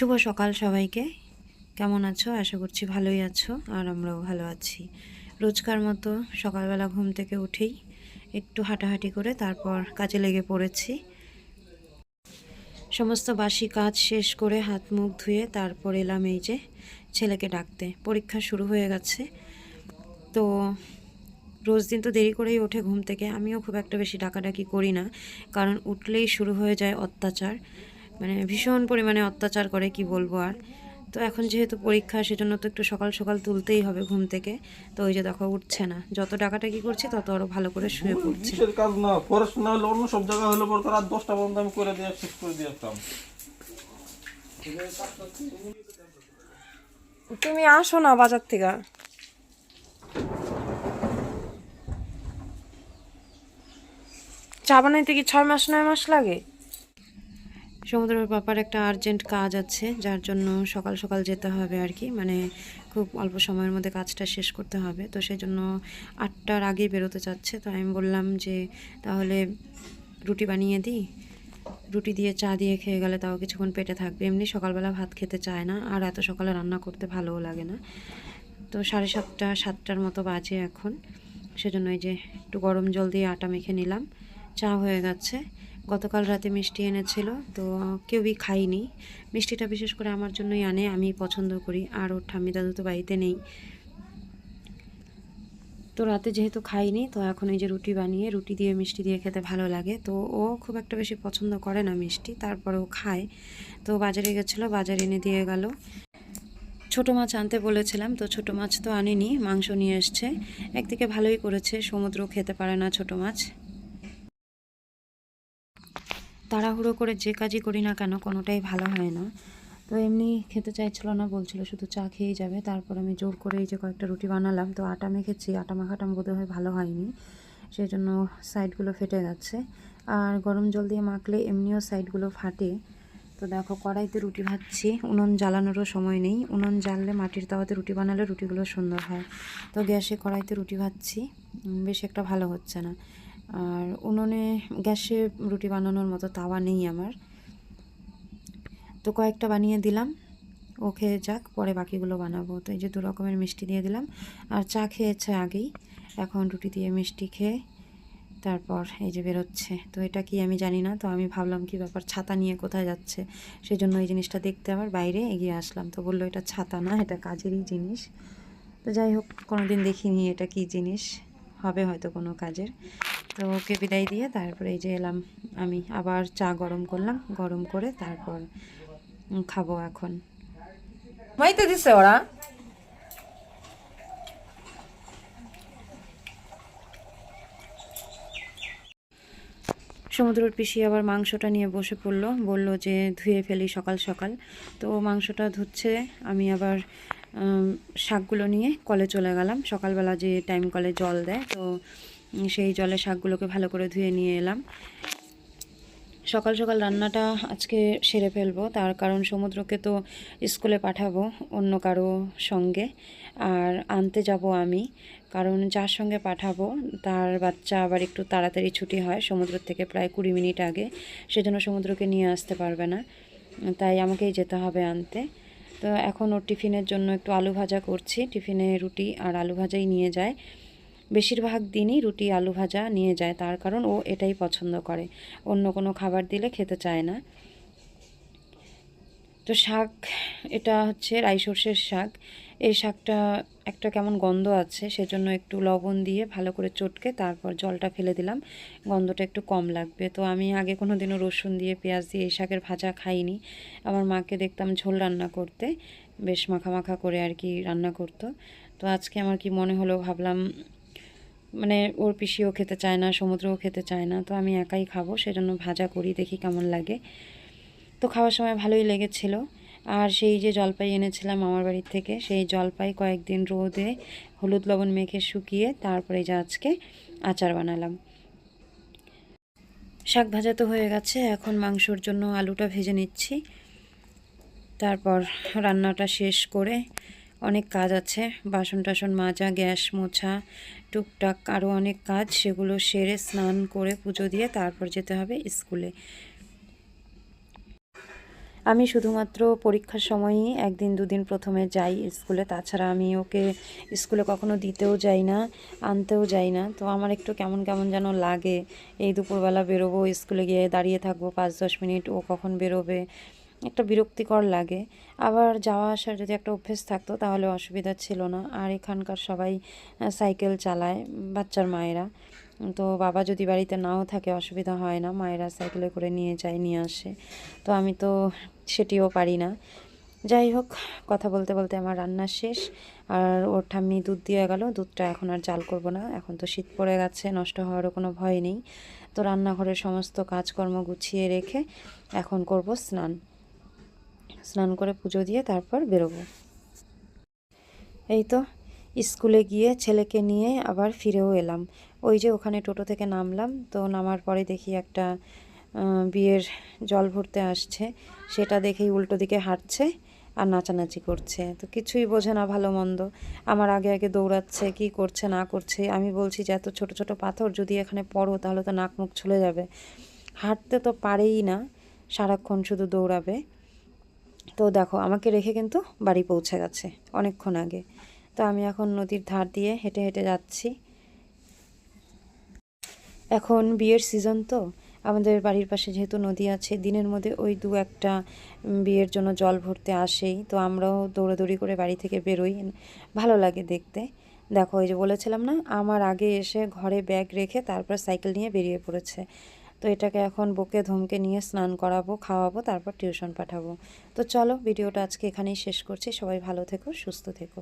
শুভ সকাল সবাইকে। কেমন আছো? আশা করছি ভালোই আছো, আর আমরাও ভালো আছি। রোজকার মতো সকালবেলা ঘুম থেকে উঠেই একটু হাঁটাহাঁটি করে তারপর কাজে লেগে পড়েছি। সমস্ত বাসি কাজ শেষ করে হাত মুখ ধুয়ে তারপর এলাম এই যে ছেলেকে ডাকতে। পরীক্ষা শুরু হয়ে গেছে, তো রোজ দিন তো দেরি করেই ওঠে ঘুম থেকে। আমিও খুব একটা বেশি ডাকাডাকি করি না, কারণ উঠলেই শুরু হয়ে যায় অত্যাচার, মানে ভীষণ পরিমাণে অত্যাচার করে, কি বলবো আর। তো এখন যেহেতু পরীক্ষা, সেজন্য তো একটু সকাল সকাল তুলতেই হবে ঘুম থেকে। তো ওই যে দেখো উঠছে না, যত ডাকাটাকি করছি তত আরো ভালো করে শুয়ে পড়ছে। কিসের কাজ না, পড়াশোনা হলে অন্য সব জায়গা হলে পর রাত 10টা পর্যন্ত আমি করে দিয়ে শেষ করে দিতাম। তুমি আসো না বাজার থেকে। চা বানাইতে কি 6 মাস 9 মাস লাগে? সমুদ্রের পাপার একটা আর্জেন্ট কাজ আছে, যার জন্য সকাল সকাল যেতে হবে আর কি, মানে খুব অল্প সময়ের মধ্যে কাজটা শেষ করতে হবে। তো সেই জন্য 8টার আগেই বেরোতে চাচ্ছে। তো আমি বললাম যে তাহলে রুটি বানিয়ে দিই, রুটি দিয়ে চা দিয়ে খেয়ে গেলে তাও কিছুক্ষণ পেটে থাকবে। এমনি সকালবেলা ভাত খেতে চায় না, আর এত সকালে রান্না করতে ভালোও লাগে না। তো 7:30 7টার মতো বাজে এখন। সেজন্য এই যে একটু গরম জল দিয়ে আটা মেখে নিলাম। চা হয়ে গেছে। গতকাল রাতে মিষ্টি এনেছিল, তো কেউই খাইনি। মিষ্টিটা বিশেষ করে আমার জন্যই আনে, আমি পছন্দ করি, আর ওর ঠাম্মি দাদু তো বাড়িতে নেই। তো রাতে যেহেতু খাইনি, তো এখন এই যে রুটি বানিয়ে রুটি দিয়ে মিষ্টি দিয়ে খেতে ভালো লাগে। তো ও খুব একটা বেশি পছন্দ করে না মিষ্টি, তারপরেও খায়। তো বাজারে গেছিলো, বাজারে এনে দিয়ে গেল। ছোটো মাছ আনতে বলেছিলাম, তো ছোটো মাছ তো আনেনি, মাংস নিয়ে এসছে। একদিকে ভালোই করেছে, সমুদ্র খেতে পারে না ছোটো মাছ। তাড়াহুড়ো করে যে কাজই করি না কেন, কোনোটাই ভালো হয় না। তো এমনি খেতে চাইছিল না, বলছিল শুধু চা খেয়েই যাবে। তারপর আমি জোর করে এই যে কয়েকটা রুটি বানালাম। তো আটা মেখেছি, আটা মাখাটা বোধহয় ভালো হয়নি, সেই জন্য সাইডগুলো ফেটে গেছে। আর গরম জল দিয়ে মাখলে এমনিও সাইডগুলো ফাটে। তো দেখো কড়াইতে রুটি ভাজছি, উনুন জ্বালানোরও সময় নেই। উনুন জ্বাললে মাটির তাওয়াতে রুটি বানালে রুটিগুলো সুন্দর হয়। তো গ্যাসে কড়াইতে রুটি ভাজছি, বেশ একটা ভালো হচ্ছে না। আর উনুনে গ্যাসে রুটি বানানোর মতো তাওয়া নেই আমার। তো কয়েকটা বানিয়ে দিলাম, ও খেয়ে যাক, পরে বাকিগুলো বানাবো। তো এই যে 2 রকমের মিষ্টি দিয়ে দিলাম, আর চা খেয়েছে আগেই। এখন রুটি দিয়ে মিষ্টি খেয়ে তারপর এই যে বেরোচ্ছে। তো এটা কি আমি জানি না, তো আমি ভাবলাম কি ব্যাপার, ছাতা নিয়ে কোথায় যাচ্ছে। সেই জন্য এই জিনিসটা দেখতে আবার বাইরে এগিয়ে আসলাম। তো বললো এটা ছাতা না, এটা কাজেরই জিনিস। তো যাই হোক, কোনো দিন দেখিনি এটা কি জিনিস, হবে হয়তো কোনো কাজের। তো ওকে বিদায় দিয়ে তারপরে এই যে এলাম, আমি আবার চা গরম করলাম, গরম করে তারপর খাবো এখন। মাইতে দিছে ওরা। সমুদ্রের পিসি আবার মাংসটা নিয়ে বসে পড়লো, বলল যে ধুয়ে ফেলি সকাল সকাল। তো মাংসটা ধুচ্ছে, আমি আবার শাকগুলো নিয়ে কলে চলে গেলাম। সকালবেলা যে টাইম কলে জল দেয়, তো সেই জলে শাকগুলোকে ভালো করে ধুয়ে নিয়ে এলাম। সকাল সকাল রান্নাটা আজকে সেরে ফেলবো, তার কারণ সমুদ্রকে তো স্কুলে পাঠাবো অন্য কারো সঙ্গে, আর আনতে যাব আমি। কারণ যার সঙ্গে পাঠাবো তার বাচ্চা আবার একটু তাড়াতাড়ি ছুটি হয় সমুদ্র থেকে, প্রায় 20 মিনিট আগে। সেজন্য সমুদ্রকে নিয়ে আসতে পারবে না, তাই আমাকেই যেতে হবে আনতে। তো এখন ওর টিফিনের জন্য একটু আলু ভাজা করছি। টিফিনে রুটি আর আলু ভাজাই নিয়ে যায়, বেশিরভাগ দিনই রুটি আলু ভাজা নিয়ে যায়, তার কারণ ও এটাই পছন্দ করে, অন্য কোনো খাবার দিলে খেতে চায় না। তো শাক, এটা হচ্ছে রাই সর্ষের শাক। এই শাকটা একটা কেমন গন্ধ আছে, সেজন্য একটু লবণ দিয়ে ভালো করে চটকে তারপর জলটা ফেলে দিলাম, গন্ধটা একটু কম লাগবে। তো আমি আগে কোনো দিনও রসুন দিয়ে পেঁয়াজ দিয়ে এই শাকের ভাজা খাইনি। আমার মাকে দেখতাম ঝোল রান্না করতে, বেশ মাখা মাখা করে আর কি রান্না করতো। তো আজকে আমার কি মনে হলো, ভাবলাম মানে ওর পিসিও খেতে চায় না, সমুদ্রও খেতে চায় না, তো আমি একাই খাবো, সেজন্য ভাজা করি, দেখি কেমন লাগে। তো খাওয়ার সময় ভালোই লেগেছিল। আর সেই যে জলপাই এনেছিলাম আমার বাড়ির থেকে, সেই জলপাই কয়েকদিন রোদে হলুদ লবণ মেখে শুকিয়ে তারপরে যে আজকে আচার বানালাম। শাক ভাজা তো হয়ে গেছে, এখন মাংসর জন্য আলুটা ভেজে নিচ্ছি। তারপর রান্নাটা শেষ করে, অনেক কাজ আছে, বাসন টাসন মাজা, গ্যাস মোছা, টুকটাক আরও অনেক কাজ, সেগুলো সেরে স্নান করে পুজো দিয়ে তারপর যেতে হবে স্কুলে। আমি শুধুমাত্র পরীক্ষার সময়ই একদিন দুদিন প্রথমে যাই স্কুলে, তাছাড়া আমি ওকে স্কুলে কখনো দিতেও যাই না, আনতেও যাই না। তো আমার একটু কেমন কেমন যেন লাগে, এই দুপুরবেলা বেরোবো, স্কুলে গিয়ে দাঁড়িয়ে থাকবো 5-10 মিনিট, ও কখন বেরোবে, একটা বিরক্তিকর লাগে। আবার যাওয়া আসার যদি একটা অভ্যেস থাকতো তাহলে অসুবিধা ছিল না। আর এখানকার সবাই সাইকেল চালায়, বাচ্চার মায়েরা। তো বাবা যদি বাড়িতে নাও থাকে অসুবিধা হয় না, মায়েরা সাইকেলে করে নিয়ে যায়, নিয়ে আসে। তো আমি তো সেটিও পারি না। যাই হোক, কথা বলতে বলতে আমার রান্না শেষ। আর ওর ঠাম্মি দুধ দিয়ে গেল, দুধটা এখন আর জাল করব না, এখন তো শীত পড়ে গেছে, নষ্ট হওয়ারও কোনো ভয় নেই। তো রান্নাঘরের সমস্ত কাজকর্ম গুছিয়ে রেখে এখন করব স্নান। স্নান করে পুজো দিয়ে তারপর বেরোবো। এই তো স্কুলে গিয়ে ছেলেকে নিয়ে আবার ফিরেও এলাম। ওই যে ওখানে টোটো থেকে নামলাম, তো নামার পরে দেখি একটা বিয়ের জল ভরতে আসছে, সেটা দেখেই উল্টো দিকে হাঁটছে আর নাচানাচি করছে। তো কিছুই বোঝে না ভালো মন্দ, আমার আগে আগে দৌড়াচ্ছে, কি করছে না করছে। আমি বলছি যে এত ছোট ছোট পাথর যদি এখানে পড়ো তাহলে তো নাক মুখ ছুলে যাবে। হাঁটতে তো পারেই না, সারাক্ষণ শুধু দৌড়াবে। তো দেখো আমাকে রেখে কিন্তু বাড়ি পৌঁছে গেছে অনেকক্ষণ আগে। তো আমি এখন নদীর ধার দিয়ে হেঁটে হেঁটে যাচ্ছি। এখন বিয়ের সিজন, তো আমাদের বাড়ির পাশে যেহেতু নদী আছে, দিনের মধ্যে ওই 2-1টা বিয়ের জন্য জল ভরতে আসেই। তো আমরাও দৌড়াদৌড়ি করে বাড়ি থেকে বেরোই, ভালো লাগে দেখতে। দেখো ওই যে বলেছিলাম না, আমার আগে এসে ঘরে ব্যাগ রেখে তারপর সাইকেল নিয়ে বেরিয়ে পড়েছে। তো এটাকে এখন বকে ধমকে নিয়ে স্নান করাবো, খাওয়াবো, তারপর টিউশন পাঠাবো। তো চলো, ভিডিওটা আজকে এখানেই শেষ করছি। সবাই ভালো থেকো, সুস্থ থেকো।